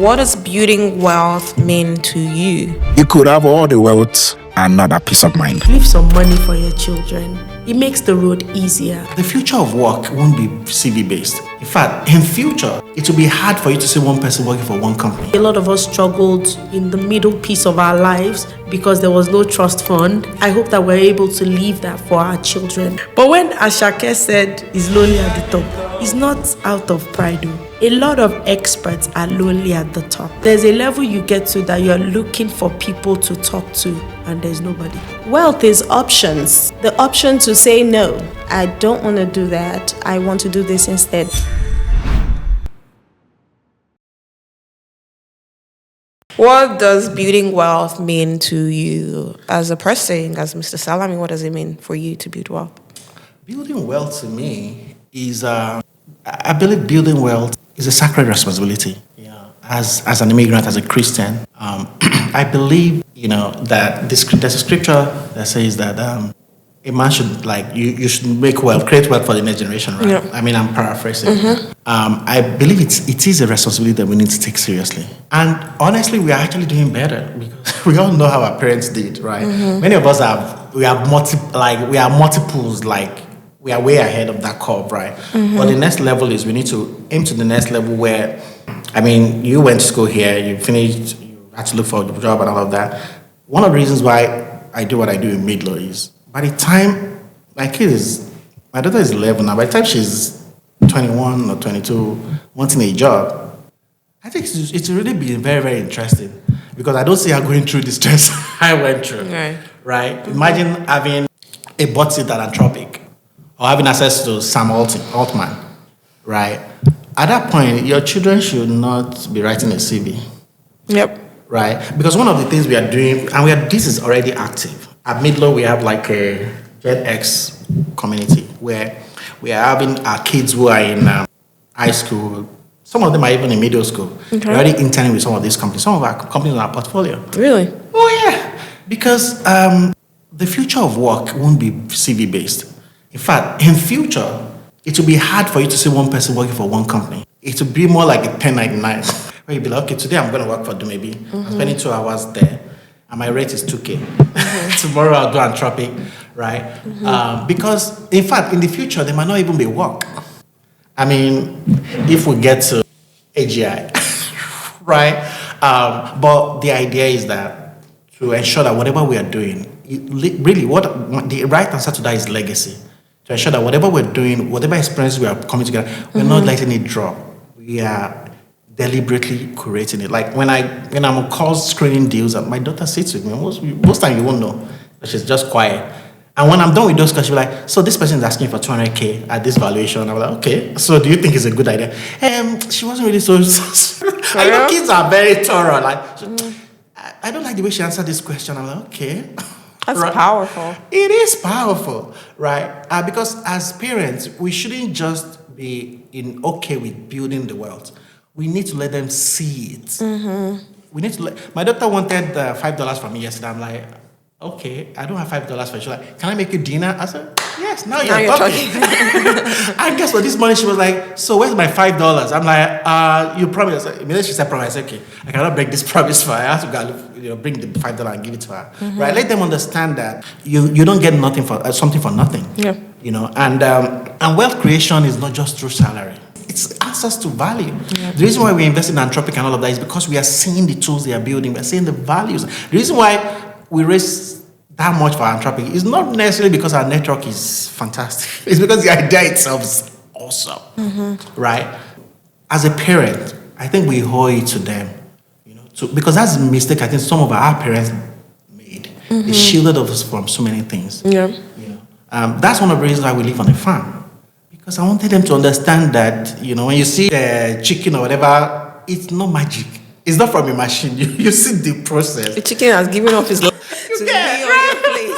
What does building wealth mean to you? You could have all the wealth and not a peace of mind. Leave some money for your children. It makes the road easier. The future of work won't be CV based. In fact, in future, it will be hard for you to see one person working for one company. A lot of us struggled in the middle piece of our lives because there was no trust fund. I hope that we're able to leave that for our children. But when Ashake said he's lonely at the top, it's not out of pride. A lot of experts are lonely at the top. There's a level you get to that you're looking for people to talk to, and there's nobody. Wealth is options. The option to say no. I don't want to do that. I want to do this instead. What does building wealth mean to you as a person, as Mr. Salami? What does it mean for you to build wealth? Building wealth to me is, I believe building wealth is a sacred responsibility. Yeah. As an immigrant, as a Christian, I believe, that there's a scripture that says that a man should, you should make wealth, create wealth for the next generation, right? Yeah. I mean, I'm paraphrasing. Mm-hmm. I believe it is a responsibility that we need to take seriously. And honestly, we are actually doing better because we all know how our parents did, right? Mm-hmm. Many of us we are multiples, we are way ahead of that curve, right? Mm-hmm. But the next level is we need to aim to the next level where, you went to school here, you finished, you had to look for a job and all of that. One of the reasons why I do what I do in Midlothian is by the time my daughter is 11 now, by the time she's 21 or 22, wanting a job, I think it's really been very, very interesting because I don't see her going through the stress I went through, right? Mm-hmm. Imagine having a bot seat at Anthropic or having access to Sam Altman, right? At that point, your children should not be writing a CV. Yep. Right? Because one of the things we are doing, and this is already active. At Midlo, we have a Gen X community where we are having our kids who are in high school. Some of them are even in middle school. Okay. We're already interning with some of these companies. Some of our companies in our portfolio. Really? Oh, yeah. Because the future of work won't be CV based. In fact, in future, it will be hard for you to see one person working for one company. It will be more like a 1099. Where you'll be like, okay, today I'm going to work for Dumebi. Mm-hmm. I'm spending 2 hours there. And my rate is 2K. Mm-hmm. Tomorrow I'll do Anthropic, right? Mm-hmm. Because, in fact, in the future, there might not even be work. If we get to AGI, right? But the idea is that to ensure that whatever we are doing, what the right answer to that is legacy. To ensure that whatever we're doing, whatever experience we are coming together, we're not letting it drop. We are deliberately curating it. Like when I'm on calls screening deals, my daughter sits with me. Most time you won't know. She's just quiet. And when I'm done with those calls, she'll be like, so this person is asking for 200K at this valuation. I'm like, okay, so do you think it's a good idea? She wasn't really so I know kids are very thorough. I don't like the way she answered this question. I'm like, okay. That's right? Powerful. It is powerful, right? Because as parents, we shouldn't just be okay with building the wealth. We need to let them see it. Mm-hmm. We need to my daughter wanted $5 from me yesterday. I'm like, okay, I don't have $5 for you. She's like, can I make you dinner? I said, yes, now you're talking. And guess what? This morning she was like, so where's my $5? I'm like, you promised. Immediately she said, promise. Okay, I cannot break this promise for her. I have to go, bring the $5 and give it to her. Mm-hmm. Right? Let them understand that you don't get nothing for something for nothing. Yeah. And wealth creation is not just through salary. It's access to value. Yeah. The reason why we invest in Anthropic and all of that is because we are seeing the tools they are building. We're seeing the values. The reason why we raise that much for Anthropic is not necessarily because our network is fantastic. It's because the idea itself is awesome. Mm-hmm. Right? As a parent, I think we owe it to them. Because that's a mistake I think some of our parents made. Mm-hmm. They shielded us from so many things. Yeah. That's one of the reasons why we live on a farm. Because I wanted them to understand that, when you see the chicken or whatever, it's not magic. It's not from a machine. You see the process. The chicken has given up his life to be on your plate.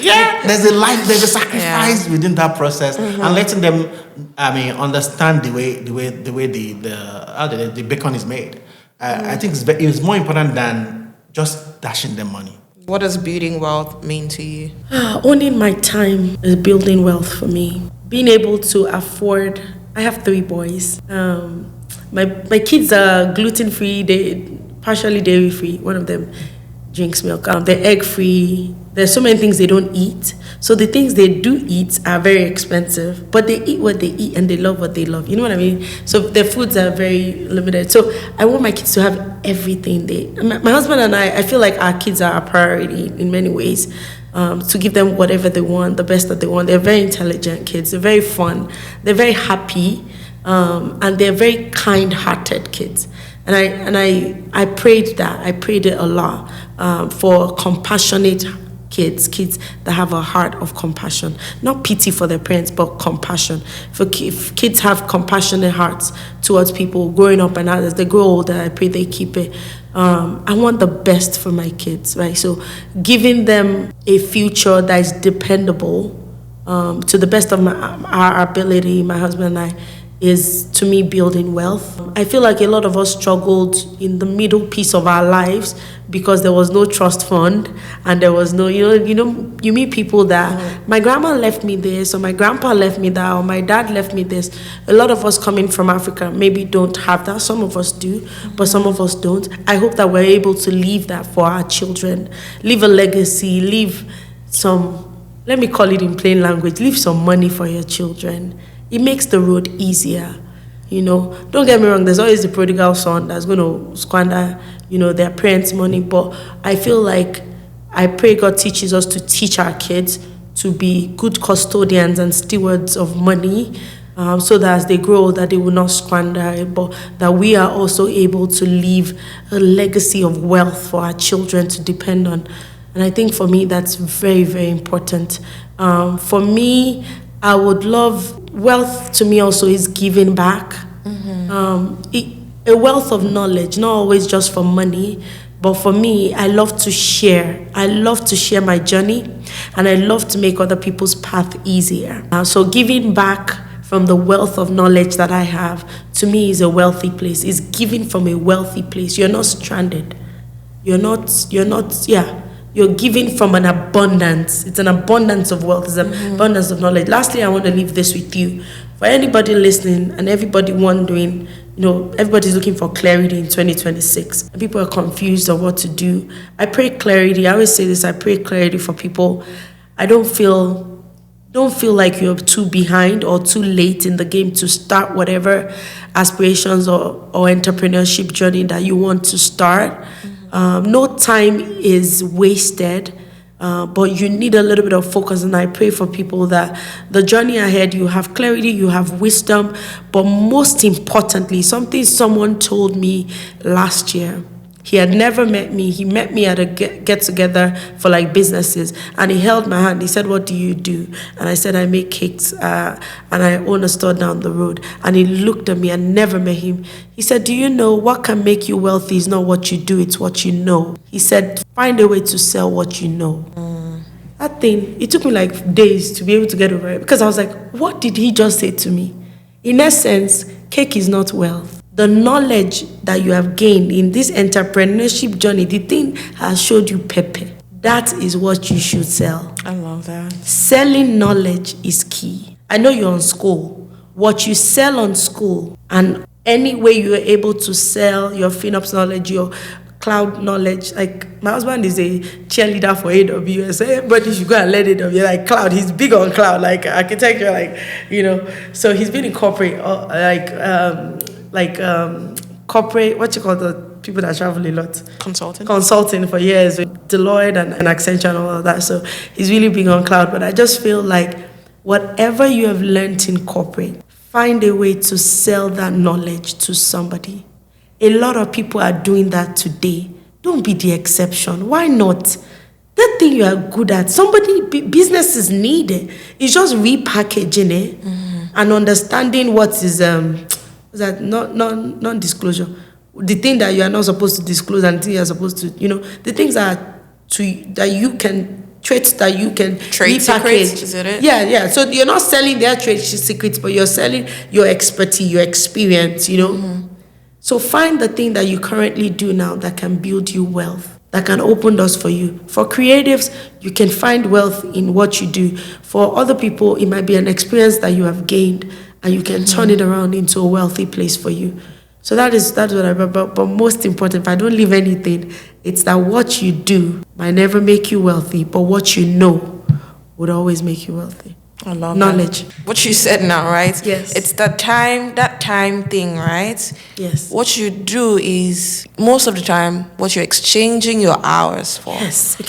Yeah. There's a sacrifice within that process. Mm-hmm. And letting them, understand the way the bacon is made. I think it's more important than just dashing them money. What does building wealth mean to you? Owning my time is building wealth for me. Being able to afford, I have 3 boys. My kids are gluten free. They partially dairy free. One of them drinks milk. They're egg free. There's so many things they don't eat. So the things they do eat are very expensive, but they eat what they eat and they love what they love. You know what I mean? So their foods are very limited. So I want my kids to have everything. My husband and I feel like our kids are a priority in many ways. To give them whatever they want, the best that they want. They're very intelligent kids. They're very fun. They're very happy, and they're very kind-hearted kids. And I prayed that. I prayed it a lot for compassionate kids that have a heart of compassion, not pity for their parents, but compassion. If kids have compassionate hearts towards people growing up, and as they grow older, I pray they keep it. I want the best for my kids, right? So giving them a future that is dependable, to the best of our ability, my husband and I, is to me building wealth. I feel like a lot of us struggled in the middle piece of our lives because there was no trust fund and there was no, you meet people that my grandma left me this, or my grandpa left me that, or my dad left me this. A lot of us coming from Africa maybe don't have that. Some of us do, but some of us don't. I hope that we're able to leave that for our children, leave a legacy, leave some, let me call it in plain language, leave some money for your children. It makes the road easier, Don't get me wrong, there's always the prodigal son that's going to squander, their parents' money. But I feel like I pray God teaches us to teach our kids to be good custodians and stewards of money, so that as they grow, that they will not squander it, but that we are also able to leave a legacy of wealth for our children to depend on. And I think for me, that's very, very important. For me, I would love, wealth to me also is giving back. A wealth of knowledge, not always just for money, but for me, I love to share. I love to share my journey, and I love to make other people's path easier. So giving back from the wealth of knowledge that I have, to me, is a wealthy place. It's giving from a wealthy place. You're not stranded. You're giving from an abundance. It's an abundance of wealth. It's an abundance of knowledge. Lastly, I want to leave this with you. For anybody listening and everybody wondering, everybody's looking for clarity in 2026. And people are confused on what to do. I pray clarity. I always say this. I pray clarity for people. I don't feel like you're too behind or too late in the game to start whatever aspirations or entrepreneurship journey that you want to start. No time is wasted, but you need a little bit of focus. And I pray for people that the journey ahead, you have clarity, you have wisdom, but most importantly, something someone told me last year. He had never met me. He met me at a get-together for businesses, and he held my hand. He said, "What do you do?" And I said, "I make cakes, and I own a store down the road." And he looked at me. I never met him. He said, "Do you know what can make you wealthy is not what you do, it's what you know." He said, "Find a way to sell what you know." That thing, it took me days to be able to get over it, because I was like, what did he just say to me? In essence, cake is not wealth. The knowledge that you have gained in this entrepreneurship journey, the thing has showed you pepper. That is what you should sell. I love that. Selling knowledge is key. I know you're on school. What you sell on school, and any way you're able to sell your FinOps knowledge, your cloud knowledge. My husband is a cheerleader for AWS. Everybody should go and learn AWS. Cloud, he's big on cloud, architecture, So he's been in corporate, corporate, what you call the people that travel a lot? Consulting for years with Deloitte and Accenture and all of that. So he's really big on cloud. But I just feel like whatever you have learned in corporate, find a way to sell that knowledge to somebody. A lot of people are doing that today. Don't be the exception. Why not? That thing you are good at, businesses need it. It's just repackaging it and understanding what is non-disclosure. The thing that you are not supposed to disclose and the thing you are supposed to, the things that you can, traits that you can trade secrets, is it? Yeah. So you're not selling their trade secrets, but you're selling your expertise, your experience, So find the thing that you currently do now that can build you wealth, that can open doors for you. For creatives, you can find wealth in what you do. For other people, it might be an experience that you have gained, and you can turn it around into a wealthy place for you. So that's what I remember. But most important, if I don't leave anything, it's that what you do might never make you wealthy, but what you know would always make you wealthy. I love knowledge. That. What you said now, right? Yes. It's that time thing, right? Yes. What you do is, most of the time, what you're exchanging your hours for. Yes. It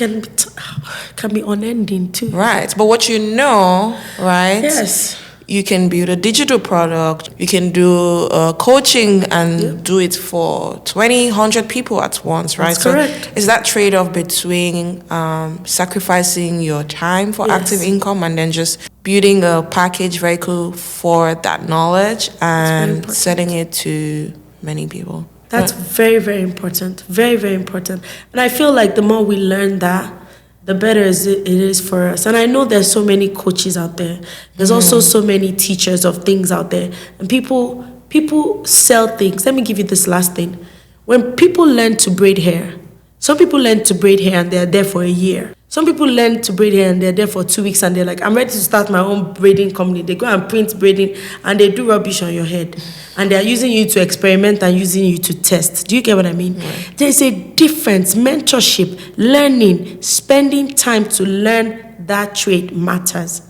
can be unending too. Right. But what you know, right? Yes. You can build a digital product. You can do coaching and do it for 20, 100 people at once, right? That's correct. So it's that trade-off between sacrificing your time for active income and then just building a package vehicle for that knowledge and selling it to many people. That's very, very important. Very, very important. And I feel like the more we learn that, the better it is for us. And I know there's so many coaches out there. There's also so many teachers of things out there. And people sell things. Let me give you this last thing. When people learn to braid hair, some people learn to braid hair and they're there for a year. Some people learn to braid hair and they're there for 2 weeks and they're like, I'm ready to start my own braiding company. They go and print braiding and they do rubbish on your head. And they're using you to experiment and using you to test. Do you get what I mean? Right. There's a difference. Mentorship, learning, spending time to learn that trade matters.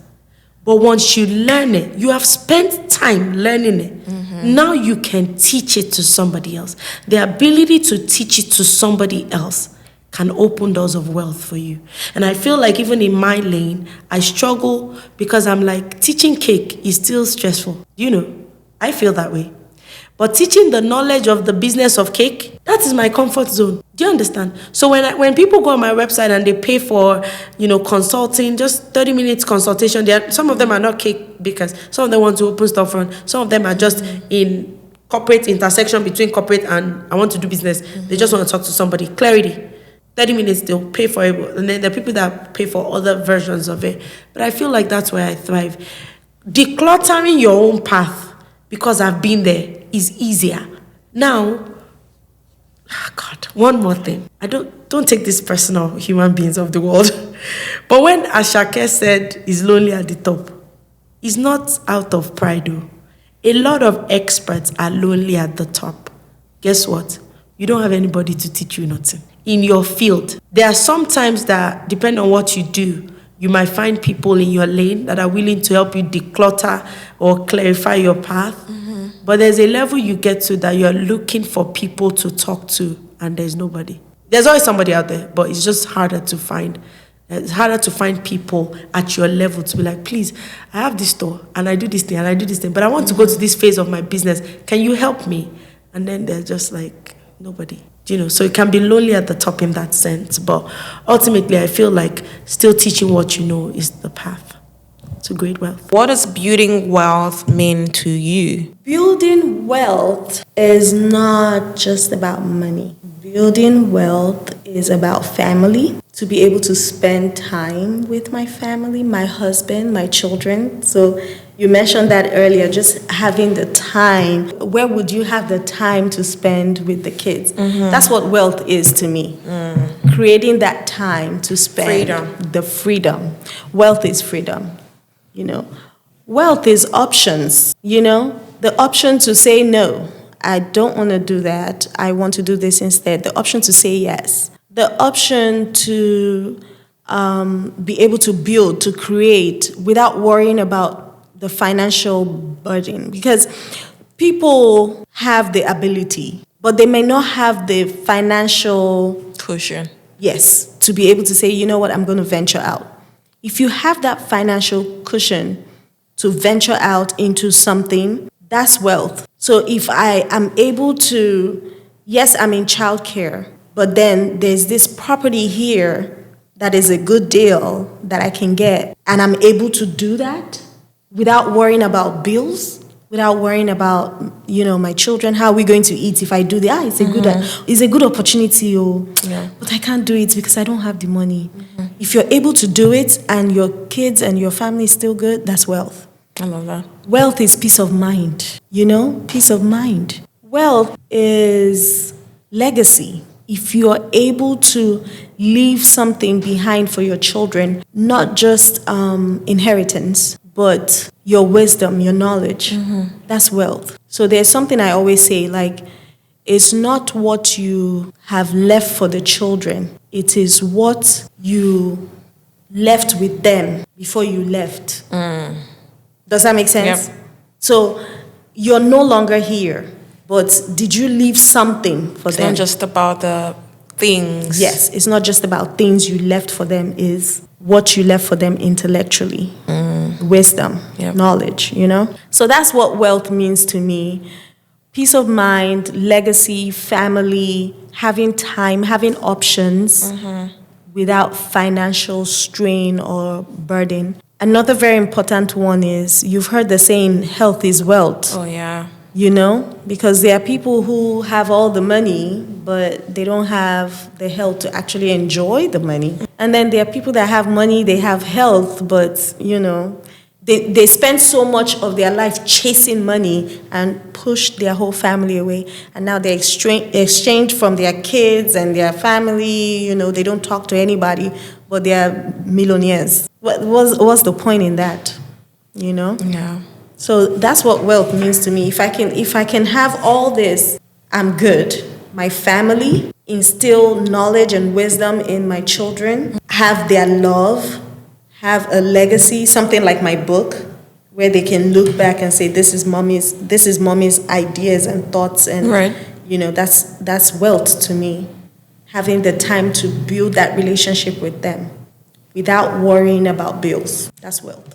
But once you learn it, you have spent time learning it. Now you can teach it to somebody else. The ability to teach it to somebody else can open doors of wealth for you. And I feel like even in my lane, I struggle because I'm like, teaching cake is still stressful. You know, I feel that way. But teaching the knowledge of the business of cake, that is my comfort zone. Do you understand? So when people go on my website and they pay for, consulting, just 30 minutes consultation, some of them are not cake bakers. Some of them want to open storefront. Some of them are just in corporate intersection between corporate and I want to do business. They just want to talk to somebody. Clarity. 30 minutes, they'll pay for it. And then there are people that pay for other versions of it. But I feel like that's where I thrive. Decluttering your own path, because I've been there, is easier. Now, God, one more thing. I don't take this personal, human beings of the world. But when Ashake said he's lonely at the top, it's not out of pride though. A lot of experts are lonely at the top. Guess what? You don't have anybody to teach you nothing. In your field, there are some times that, depending on what you do, you might find people in your lane that are willing to help you declutter or clarify your path. But there's a level you get to that you're looking for people to talk to, and there's nobody. There's always somebody out there, but it's just harder to find. It's harder to find people at your level to be like, please, I have this store, and I do this thing, and I do this thing, but I want to go to this phase of my business. Can you help me? And then they're just like, nobody. So it can be lonely at the top in that sense. But ultimately, I feel like still teaching what you know is the path to great wealth. What does building wealth mean to you? Building wealth is not just about money. Building wealth is about family, to be able to spend time with my family, my husband, my children. So you mentioned that earlier, just having the time. Where would you have the time to spend with the kids? That's what wealth is to me. Creating that time to spend. Freedom. The freedom. Wealth is freedom. Wealth is options, the option to say no. I don't want to do that. I want to do this instead. The option to say yes. The option to be able to build, to create without worrying about the financial burden. Because people have the ability, but they may not have the financial cushion. Yes, to be able to say, you know what, I'm going to venture out. If you have that financial cushion to venture out into something, that's wealth. So if I am able to, yes, I'm in childcare, but then there's this property here that is a good deal that I can get, and I'm able to do that without worrying about bills, without worrying about, my children, how are we going to eat if I do that? It's a good opportunity, but I can't do it because I don't have the money. If you're able to do it and your kids and your family is still good, that's wealth. I love that. Wealth is peace of mind, peace of mind. Wealth is legacy. If you're able to leave something behind for your children, not just inheritance, but, your wisdom, your knowledge. That's wealth. So there's something I always say, like, it's not what you have left for the children. It is what you left with them before you left. Does that make sense? Yep. So you're no longer here, but did you leave something for It's them? not just about the things. Yes, it's not just about things you left for them, is what you left for them intellectually. Wisdom, Yep. knowledge, you know? So that's what wealth means to me. Peace of mind, legacy, family, having time, having options without financial strain or burden. Another very important one is, you've heard the saying, health is wealth. Oh, yeah. You know, because there are people who have all the money, but they don't have the health to actually enjoy the money. And then there are people that have money, they have health, but, you know, they spend so much of their life chasing money and push their whole family away. And now they exchange from their kids and their family, you know, they don't talk to anybody, but they are millionaires. What's the point in that, you know? Yeah. So that's what wealth means to me. If I can have all this, I'm good. My family, instill knowledge and wisdom in my children, have their love, have a legacy, something like my book, where they can look back and say, this is mommy's ideas and thoughts, and Right. you know, that's wealth to me. Having the time to build that relationship with them without worrying about bills. That's wealth.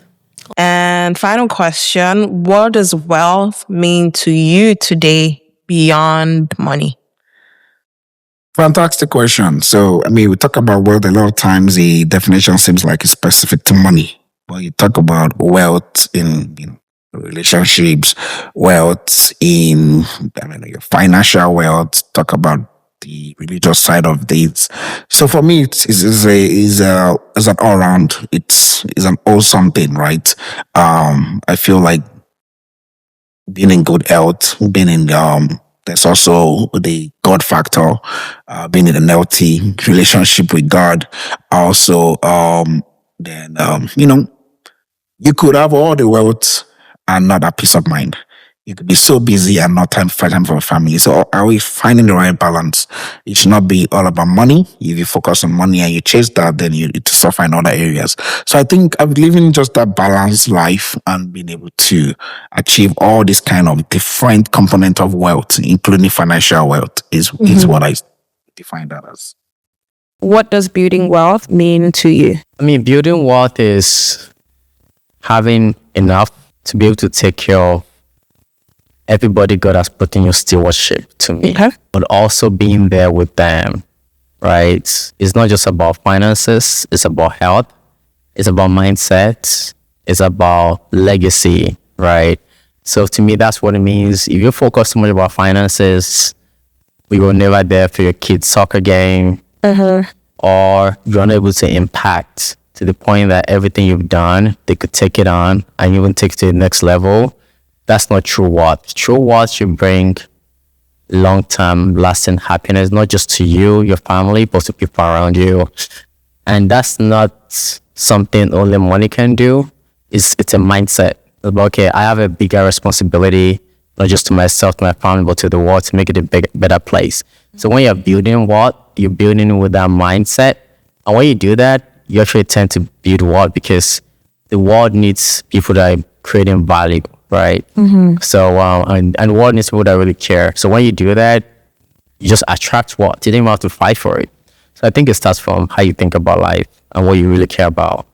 And final question, what does wealth mean to you today beyond money? Fantastic question. So, I mean, we talk about wealth a lot of times. The definition seems like it's specific to money. But you talk about wealth in relationships, wealth in your financial wealth. Talk about the religious side of things. So for me, it's an all round. It's an awesome thing, right? I feel like being in good health, being in there's also the God factor, being in an healthy relationship with God. Also, you could have all the wealth and not that peace of mind. You could be so busy and not time for your family. So are we finding the right balance? It should not be all about money. If you focus on money and you chase that, then you suffer in other areas. So I think I'm living just that balanced life and being able to achieve all this kind of different component of wealth, including financial wealth, is what I define that as. What does building wealth mean to you? I mean, building wealth is having enough to be able to take care of everybody God has put in your stewardship to me, Okay. but also being there with them, right? It's not just about finances, it's about health, it's about mindset, it's about legacy, right? So to me, that's what it means. If you focus so much about finances, we were never there for your kid's soccer game, or you're unable to impact to the point that everything you've done, they could take it on and even take it to the next level. That's not true wealth. True wealth should bring long-term, lasting happiness, not just to you, your family, but to people around you. And that's not something only money can do. It's a mindset. It's about, okay, I have a bigger responsibility, not just to myself, to my family, but to the world, to make it a better place. So when you're building wealth, you're building with that mindset. And when you do that, you actually tend to build wealth, because the world needs people that are creating value, right? So, and the world needs people that really care. So when you do that, you just attract wealth. You don't even have to fight for it. So I think it starts from how you think about life and what you really care about.